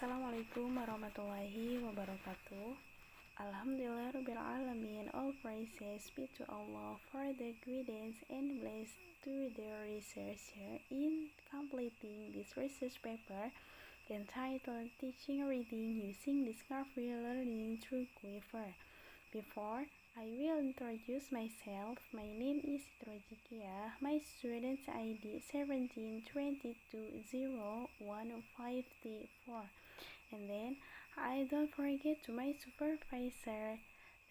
Assalamualaikum warahmatullahi wabarakatuh. Alhamdulillahirrahmanirrahim. All praises be to Allah for the guidance and bless to the researcher in completing this research paper entitled Teaching Reading Using Discovery Learning through Quipper. Before I will introduce myself. My name is Rojikia. My student's ID 17220154. And then I don't forget to my supervisor.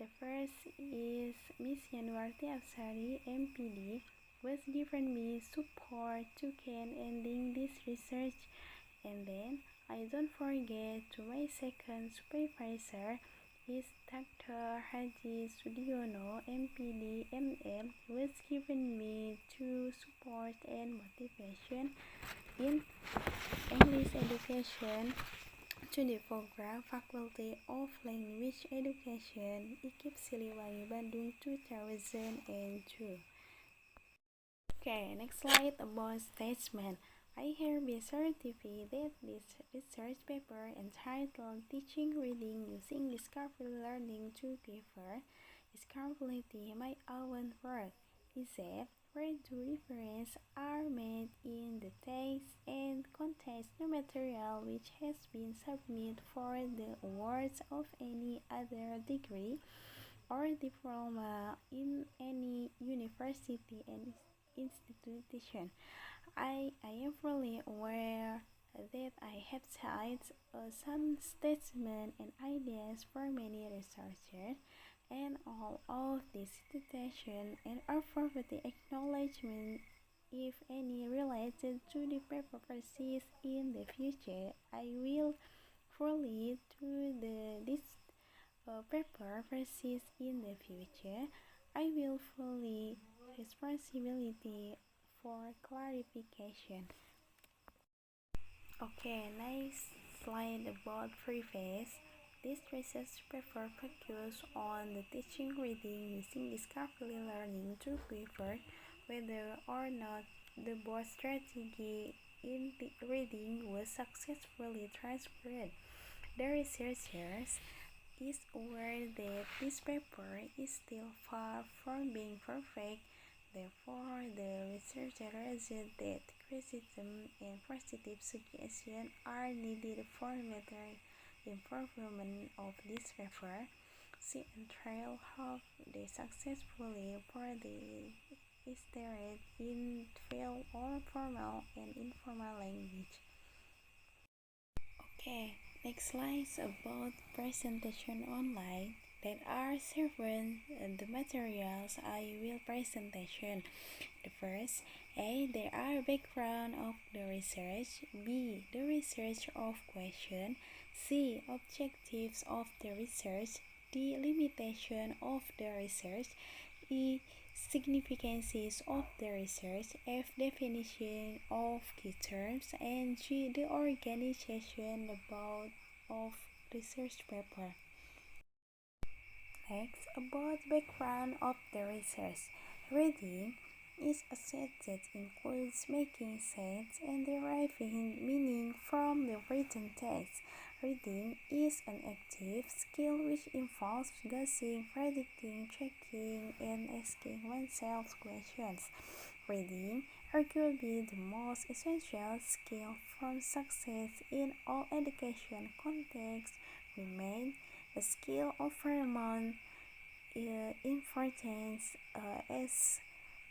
The first is Miss Yanuarti Afsari, MPD, who has given me support to can ending this research. And then I don't forget to my second supervisor is Dr. Haji Sudiono, MPD, MM, who has given me true support and motivation in English education to the program Faculty of Language Education, IKIP Siliwangi, Bandung 2002. Okay, next slide about statement. I hereby certify that this research paper entitled Teaching Reading Using Discovery Learning through Quipper is completely my own work, except where the references are made in the text and contains no material which has been submitted for the awards of any other degree or diploma in any university and institution. I am fully aware that I have cited some statements and ideas for many researchers, and all of these citations and offer the acknowledgement, if any, related to the paper persists in the future. I will fully to this paper persists in the future. I will fully responsibility for clarification. Okay, next slide about preface. This research paper focuses on the teaching reading using discovery learning through Quipper, whether or not the board strategy in the reading was successfully transferred. The researchers is aware that this paper is still far from being perfect. Therefore, the researcher reasoned that criticism and positive suggestions are needed for better improvement of this paper. See and trial how they successfully for the iterate in field or formal and informal language. Okay, next slide is about presentation online. There are several the materials I will presentation. The first, A. There are background of the research. B. The research of question. C. Objectives of the research. D. Limitation of the research. E. Significances of the research. F. Definition of key terms. And G. The organization of research paper. Next, about background of the research. Reading is a set that includes making sense and deriving meaning from the written text. Reading is an active skill which involves guessing, predicting, checking, and asking oneself questions. Reading, arguably the most essential skill for success in all education contexts, remains a skill of paramount importance as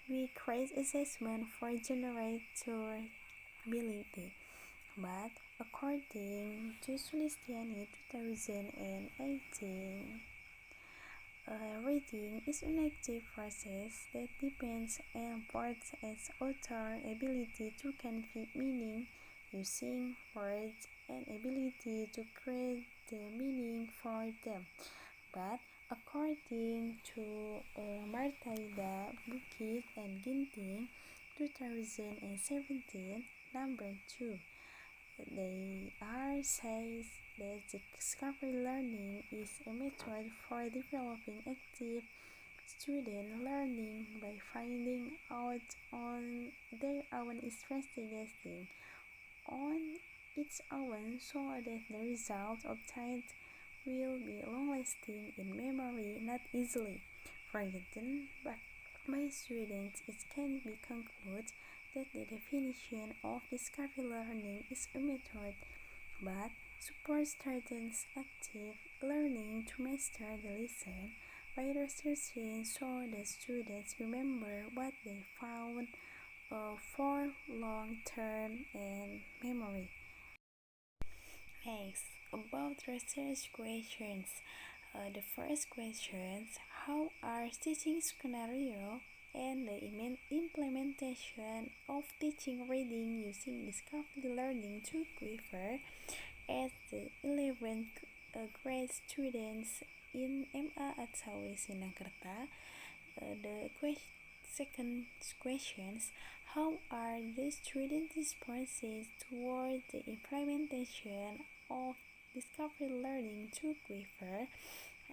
we create assessment for generator ability. But according to Sulistiani 2018, reading is an active process that depends on both its author ability to convey meaning using words and ability to create the meaning for them. But according to Martaida, Bukit and Ginting 2017, number 2, they are says that discovery learning is a method for developing active student learning by finding out on their own investigating on its own so that the result obtained will be long-lasting in memory, not easily forgotten by students. It can be concluded that the definition of discovery learning is a method but supports students' active learning to master the lesson by researching so that students remember what they found for long-term and memory. Next, about research questions. The first questions: how are teaching scenario and the implementation of teaching reading using discovery learning to Quipper as the 11th grade students in MA Atsawi Sinakerta? The second questions: how are the students' responses toward the implementation of discovery learning to Quipper?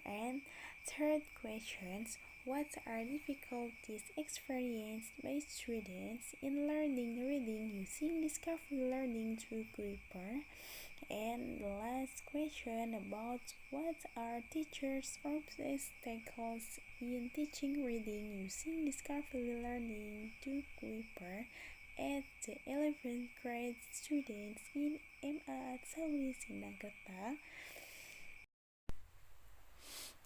And third questions: what are difficulties experienced by students in learning reading using discovery learning to Quipper? And the last question about what are teachers' obstacles in teaching reading using discovery learning to Quipper at the 11th grade students in MA at Saudi Sinakerta.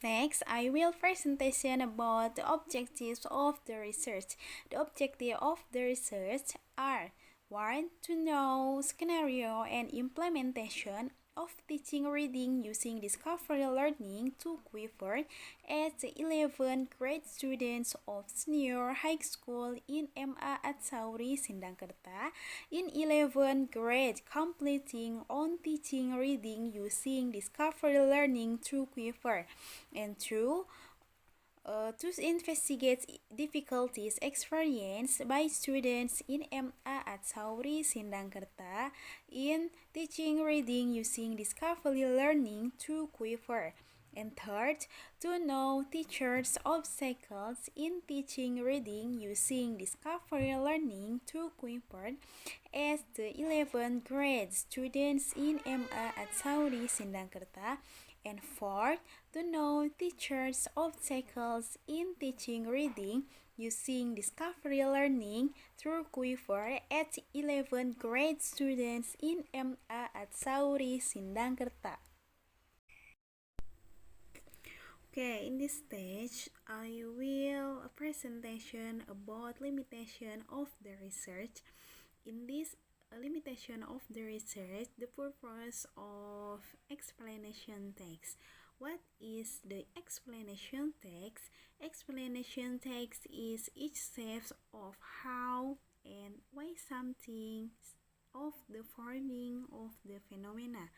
Next, I will presentation about the objectives of the research. The objective of the research are: 1. To know scenario and implementation of teaching reading using discovery learning to Quipper as the 11th grade students of senior high school in MA at Sauri Sindangkerta in 11th grade completing on teaching reading using discovery learning through Quipper. And 2. To investigate difficulties experienced by students in MA at Sauri Sindangkerta in teaching reading using discovery learning through Quipper. And 3rd, to know teachers' obstacles in teaching reading using discovery learning through Quipper as the 11th grade students in MA at Sauri Sindangkerta. And 4th, to know teachers' obstacles in teaching reading using discovery learning through Quipper at 11th grade students in MA at Sauri Sindangkerta. Okay, in this stage, I will a presentation about limitation of the research. In this limitation of the research, the purpose of explanation text. What is the explanation text? Explanation text is each step of how and why something of the forming of the phenomena.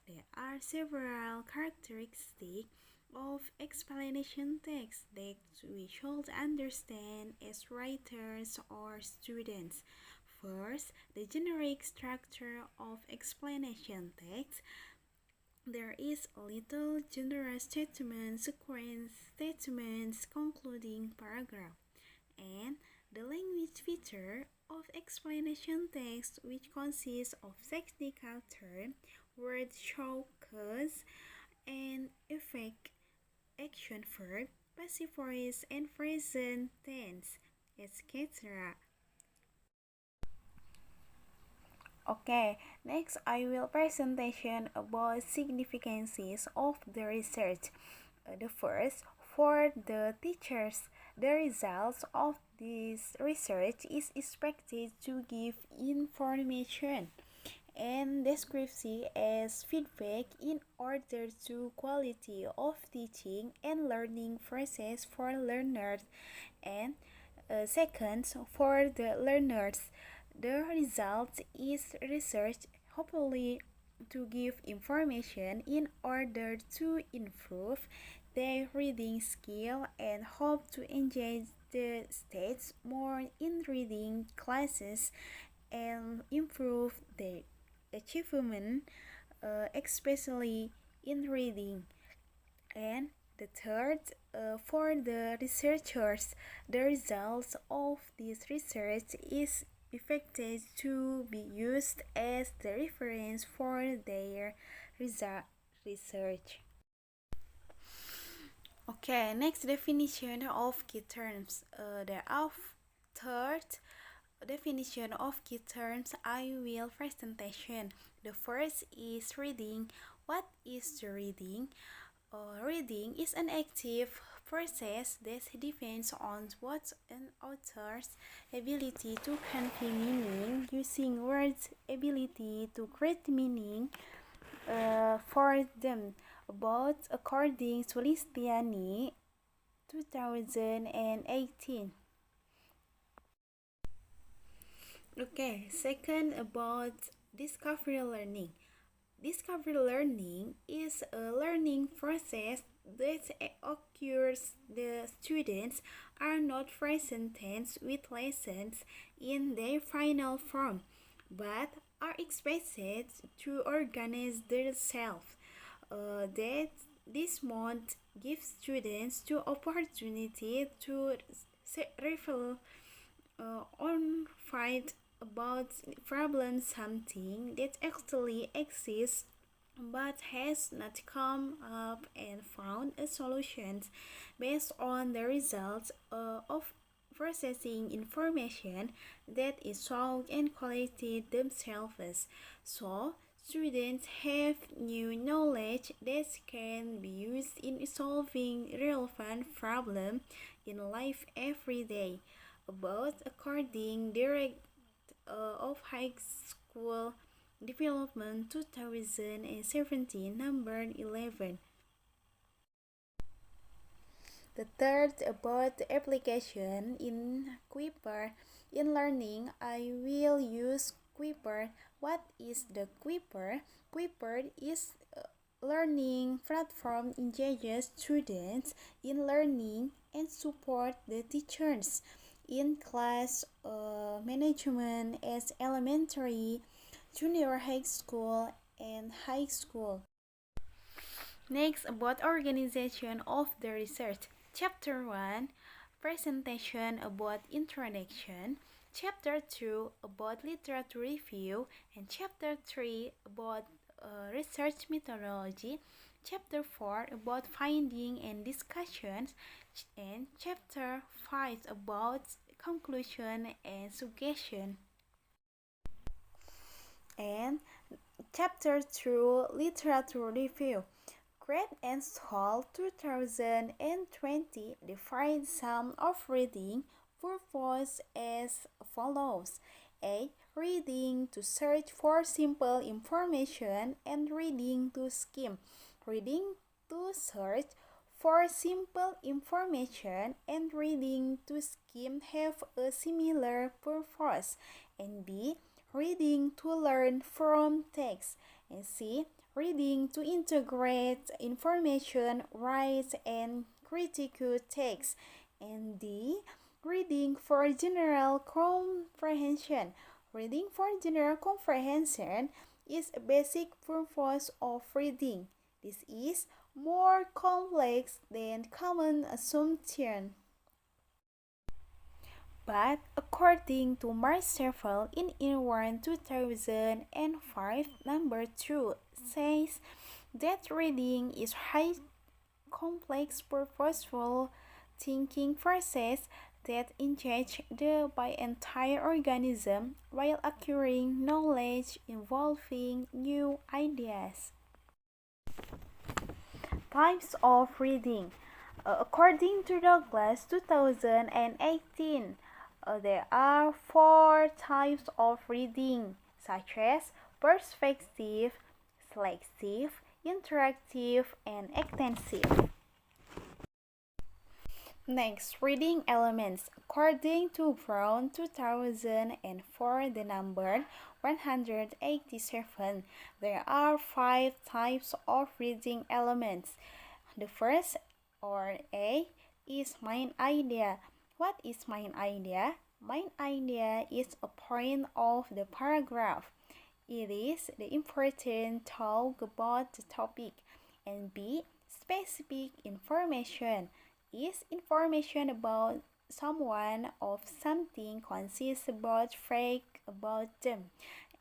There are several characteristics of explanation text that we should understand as writers or students. First, the generic structure of explanation text. There is a little general statement, sequence statements, concluding paragraph, and the language feature of explanation text, which consists of technical terms, word show cause, and effect, action verb, passive voice, and present tense, etc. Okay, next I will presentation about significances of the research. The first, for the teachers, the results of this research is expected to give information and description as feedback in order to quality of teaching and learning process for learners. And second, for the learners, the result is research hopefully to give information in order to improve their reading skill and hope to engage the states more in reading classes and improve their achievement, especially in reading. And the third, for the researchers, the results of this research is expected to be used as the reference for their research. Okay, next definition of key terms. The third definition of key terms I will presentation. The first is reading. What is the reading? Reading is an active process that depends on what an author's ability to convey meaning using words, ability to create meaning for them. About according to Listiani 2018. Okay, second about discovery learning. Discovery learning is a learning process that occurs. The students are not presented with lessons in their final form, but are expected to organize themselves. That this month gives students the opportunity to reflect on fight about problem, something that actually exists but has not come up and found a solution based on the results of processing information that is solved and collected themselves. So, students have new knowledge that can be used in solving relevant problems in life every day. About according direct of high school development 2017 number 11. The third about the application in Quipper. In learning, I will use Quipper. What is the Quipper? Quipper is a learning platform engages students in learning and support the teachers in class management as elementary, junior high school, and high school. Next, about organization of the research. Chapter 1, presentation about introduction. Chapter 2, about literature review. And Chapter 3, about research methodology. Chapter 4, about finding and discussions. And Chapter 5, about conclusion and suggestion. And Chapter 2, literature review. Grade and School 2020 defines some of reading purpose as follows. A. Reading to search for simple information and reading to skim. Reading to search for simple information and reading to skim have a similar purpose. And B. Reading to learn from text. And C. Reading to integrate information, write and critical text. And D. Reading for general comprehension. Reading for general comprehension is a basic purpose of reading. This is more complex than common assumption. But according to Marshall in Inwan 2005, number 2 says that reading is high complex purposeful thinking process that engage the by entire organism while acquiring knowledge involving new ideas. Types of reading. According to Douglas 2018, there are 4 types of reading, such as perspective, selective, interactive, and extensive. Next, reading elements. According to Brown 2004, the number 187, there are 5 types of reading elements. The first, or A, is main idea. What is main idea? Main idea is a point of the paragraph. It is the important talk about the topic. And B, specific information is information about someone of something consists about fact about them.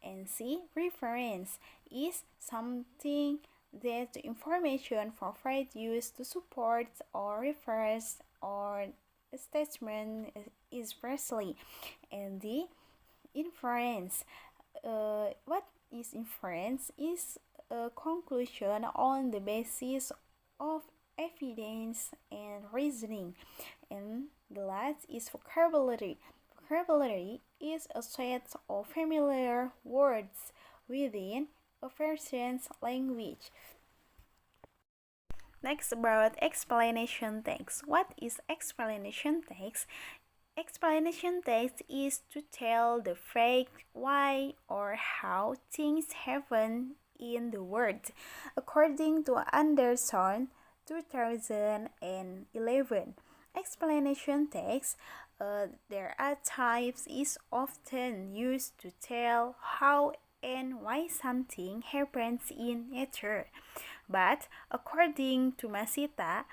And C. Reference is something that the information provided used to support or refers or a statement is precisely. And D. Inference. What is inference? Is a conclusion on the basis of evidence and reasoning. And the last is vocabulary. Vocabulary is a set of familiar words within a person's language. Next, about explanation text. What is explanation text? Explanation text is to tell the fact, why, or how things happen in the world. According to Anderson, 2011, explanation text, there are types, is often used to tell how and why something happens in nature. But according to Masita,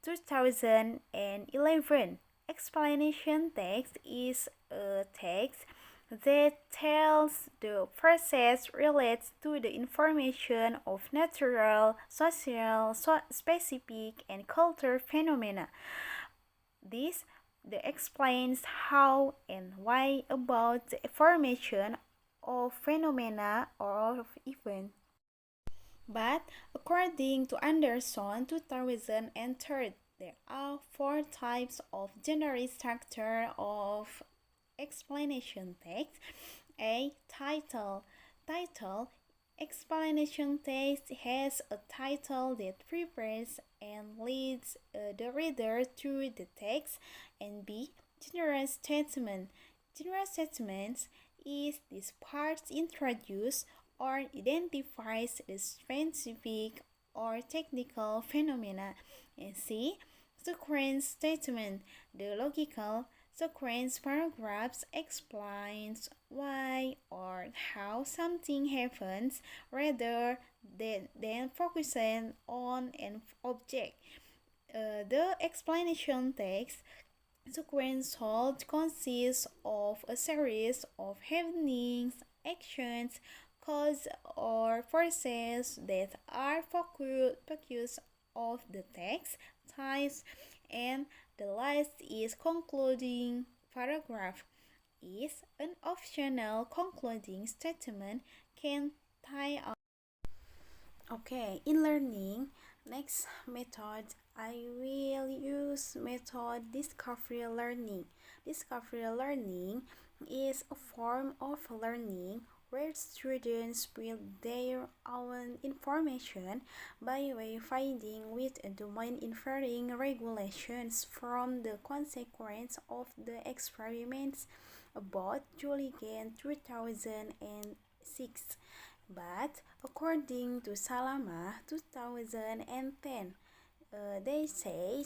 2011, explanation text is a text that tells the process relates to the information of natural, social, specific, and cultural phenomena. This explains how and why about the formation of phenomena or of events. But according to Anderson 2003, there are four types of general structure of explanation text. A. Title. Explanation text has a title that prepares and leads the reader through the text. And B. General statement. General statements is this part introduce or identifies the specific or technical phenomena. And C. Sequence statement. The logical sequence paragraphs explains why or how something happens rather than focusing on an object. The explanation text sequence consists of a series of happenings, actions, cause or forces that are focus of the text types, and the last is concluding paragraph is an optional concluding statement can tie up. Okay, in learning, next method I will use method discovery learning. Discovery learning is a form of learning where students build their own information by finding with a domain inferring regulations from the consequence of the experiments about Julian 2006. But according to Salama 2010, they say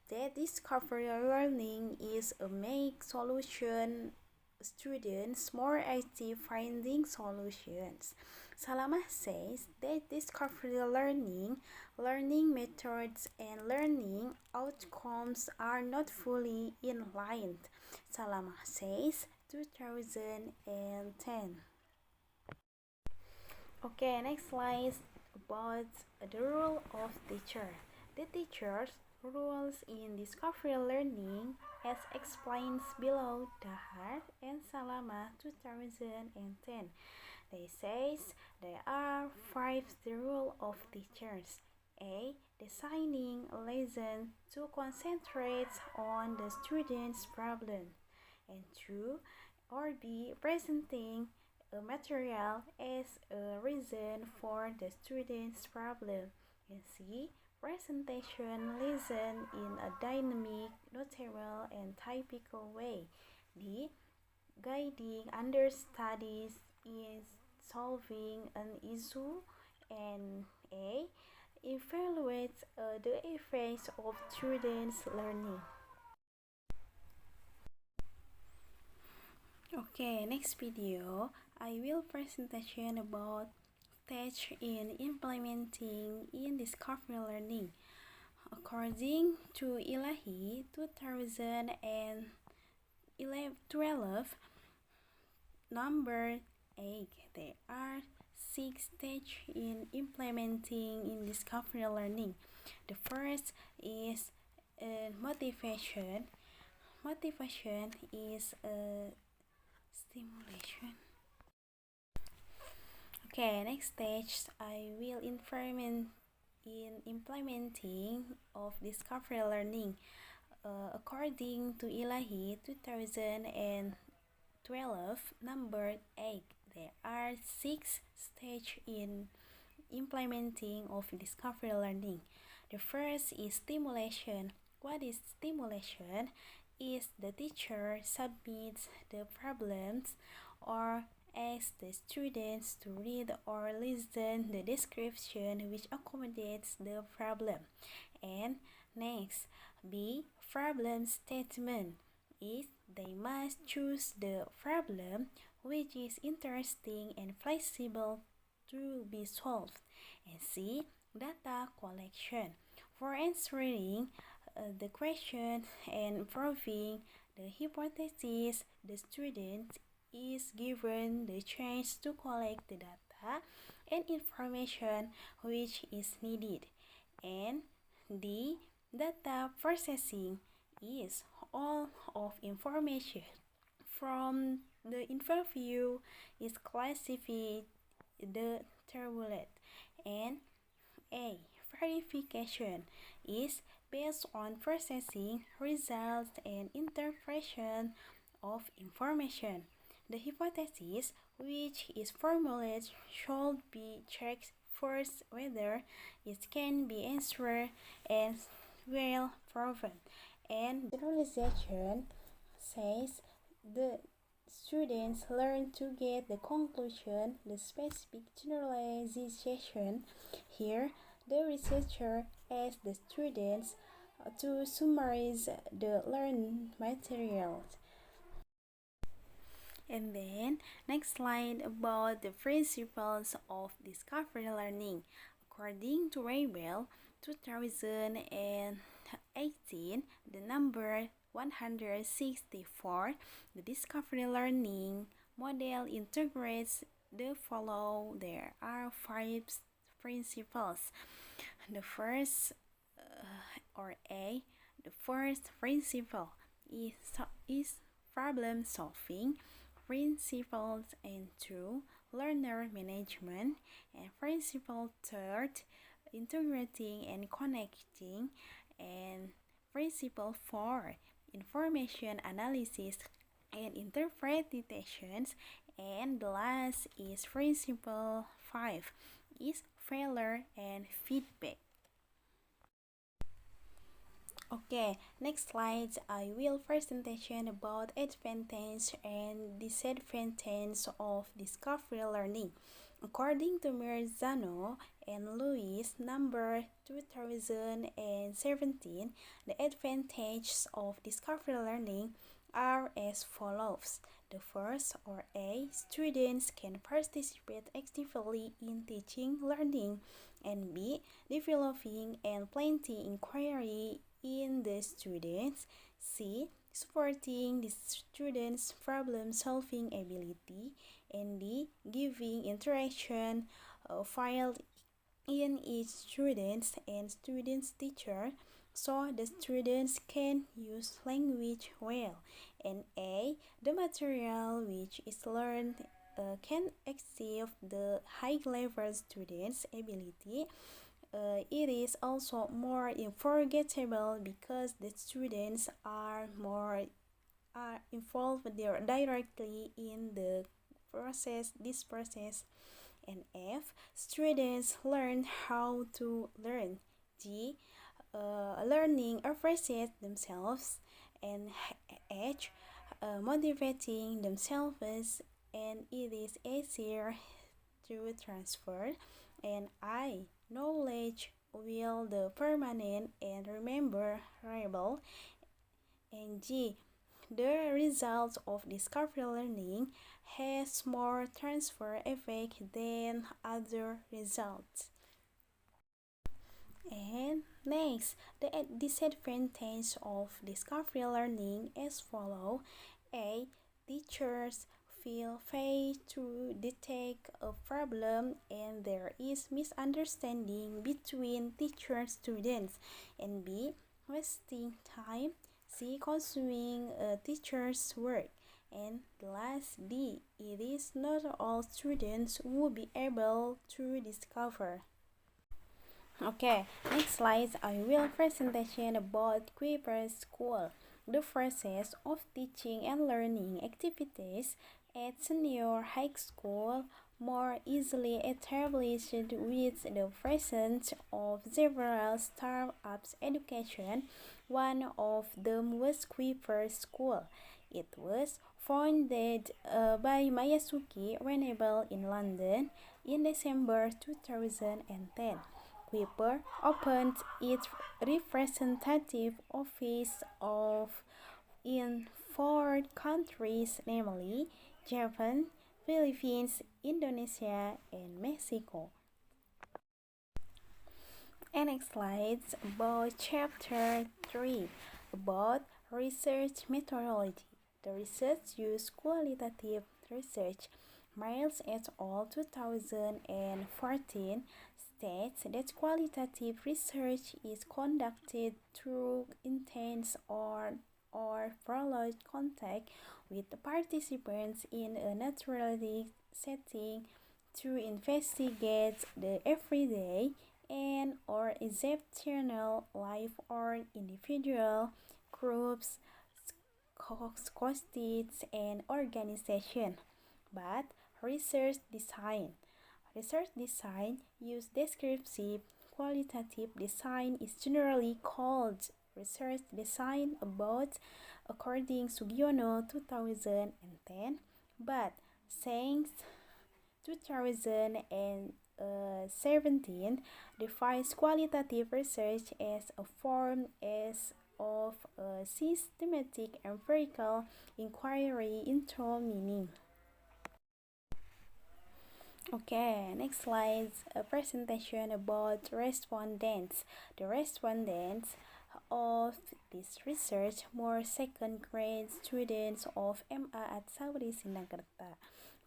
that discovery learning is a make solution students more active finding solutions. Salama says that discovery learning methods, and learning outcomes are not fully in line. Salama says 2010. Okay, next slide is about the role of teacher. The teacher's roles in discovery learning as explained below Dahar and Salama 2010. They says there are 5 the role of teachers. A. Designing a lesson to concentrate on the student's problem. And 2. Or B. Presenting a material as a reason for the student's problem. And C. Presentation lesson in a dynamic, notable, and typical way. D. Guiding understudies in solving an issue. And A. Evaluate the effects of students' learning. Okay, next video I will presentation about stage in implementing in discovery learning. According to Ilahi 2012, number 8, there are 6 stages in implementing in discovery learning. The first is motivation. Motivation is a stimulation. Okay, next stage I will implement in implementing of discovery learning. According to Ilahi 2012, number 8, there are 6 stages in implementing of discovery learning. The first is stimulation. What is stimulation? Is the teacher submits the problems or asks the students to read or listen the description which accommodates the problem. And next, B. Problem statement is they must choose the problem which is interesting and flexible to be solved. And C. Data collection. For answering the question and proving the hypothesis, the student is given the chance to collect the data and information which is needed. And D. Data processing is all of information from the interview is classified the tablet. And A. Verification is based on processing results and interpretation of information. The hypothesis which is formulated should be checked first whether it can be answered and well proven. And generalization says the students learn to get the conclusion, the specific generalization. Here, the researcher asks the students to summarize the learned materials. And then, next slide about the principles of discovery learning. According to Raybell, 2018, the number 164, the discovery learning model integrates the follow. There are 5 principles. The first, the first principle is problem solving. Principle and 2, learner management, and principle third, integrating and connecting, and principle 4, information analysis and interpretations, and the last is principle 5, is failure and feedback. Okay, next slide I will presentation about advantage and disadvantage of discovery learning. According to Mirzano and Lewis, number 2017, the advantages of discovery learning are as follows. The first, or A, students can participate actively in teaching, learning, and B, developing and planting inquiry in the students. C. Supporting the students' problem-solving ability. And D. Giving interaction filed in each student and student's teacher so the students can use language well. And A. The material which is learned can exceed the high-level students' ability. It is also more unforgettable because the students are more involved directly in the process. And F, students learn how to learn. G, learning appreciate themselves. And H, motivating themselves, and it is easier to transfer. And I, knowledge will the permanent and rememberable. And G, the results of discovery learning has more transfer effect than other results. And next, the disadvantage of discovery learning is follow. A. Teachers fail to detect a problem and there is misunderstanding between teacher and students. And B. Wasting time. C. Consuming a teacher's work. And last D. It is not all students who will be able to discover. Okay, next slide I will presentation about Quipper School. The process of teaching and learning activities at senior high school more easily established with the presence of several startups education. One of them was Quipper School. It was founded by Miyasuki Renewable in London in December 2010. Quipper opened its representative office in four countries, namely Japan, Philippines, Indonesia, and Mexico. And next slides about chapter 3 about research methodology. The research used qualitative research. Miles et al. 2014 states that qualitative research is conducted through intense or prolonged contact with the participants in a naturalistic setting to investigate the everyday and or exceptional life or individual groups, constitutes and organization. But research design. Research design use descriptive qualitative design is generally called research design about according to Sugiono 2010, but since 2017 defines qualitative research as a form of a systematic empirical inquiry into meaning. Okay, next slide, a presentation about respondents. The respondents of this research were second grade students of MA at Saudi Sinagarta.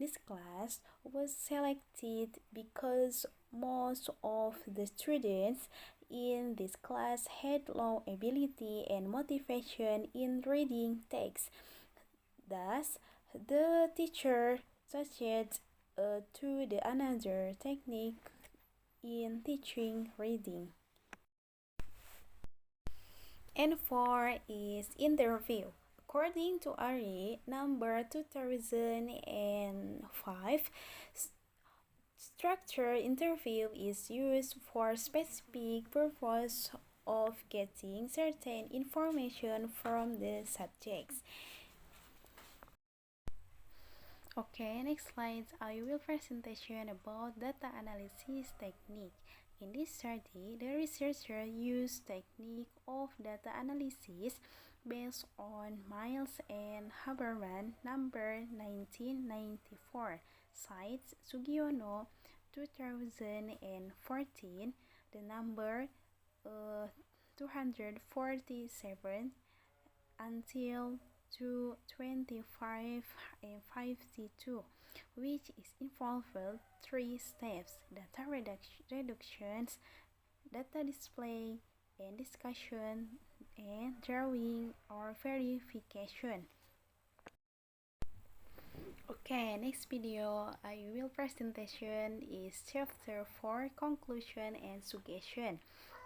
This class was selected because most of the students in this class had low ability and motivation in reading text. Thus, the teacher switched to the another technique in teaching reading. And 4 is interview. According to RE number 2005, structured interview is used for specific purpose of getting certain information from the subjects. Okay, next slide I will presentation about data analysis technique. In this study, the researcher used technique of data analysis based on Miles and Haberman number 1994, cites Sugiono 2014, the number 247 until to 25 and 52, which is involved 3 steps: data reductions, data display, and discussion, and drawing or verification. Okay, next video I will presentation is chapter 4 conclusion and suggestion.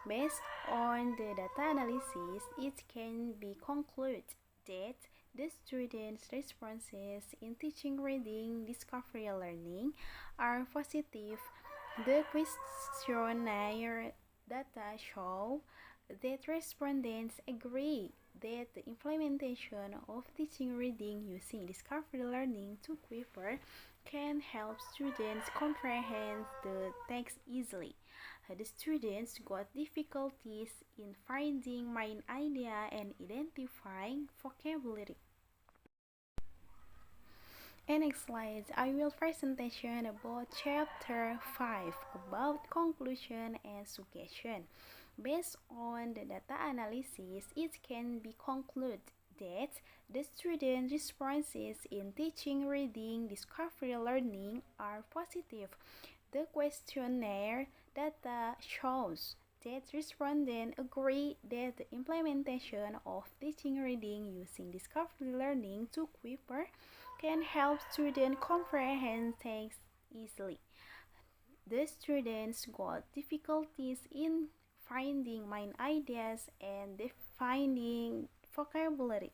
Based on the data analysis, it can be concluded that the students' responses in teaching reading discovery learning are positive. The questionnaire data show that respondents agree that the implementation of teaching reading using discovery learning to Quipper can help students comprehend the text easily. The students got difficulties in finding main idea and identifying vocabulary. In next slide, I will presentation about chapter 5 about conclusion and suggestion. Based on the data analysis, it can be concluded that the student responses in teaching, reading, discovery learning are positive. The questionnaire data shows that respondents agree that the implementation of teaching reading using discovery learning to Quipper can help students comprehend text easily. The students got difficulties in finding main ideas and defining vocabulary.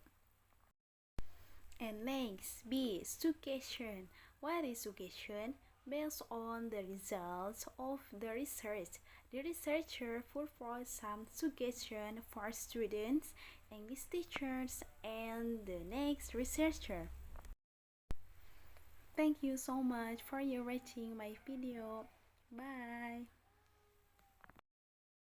And next, B. Suggestion. What is suggestion? Based on the results of the research, the researcher proposed some suggestion for students, English teachers, and the next researcher. Thank you so much for your watching my video. Bye.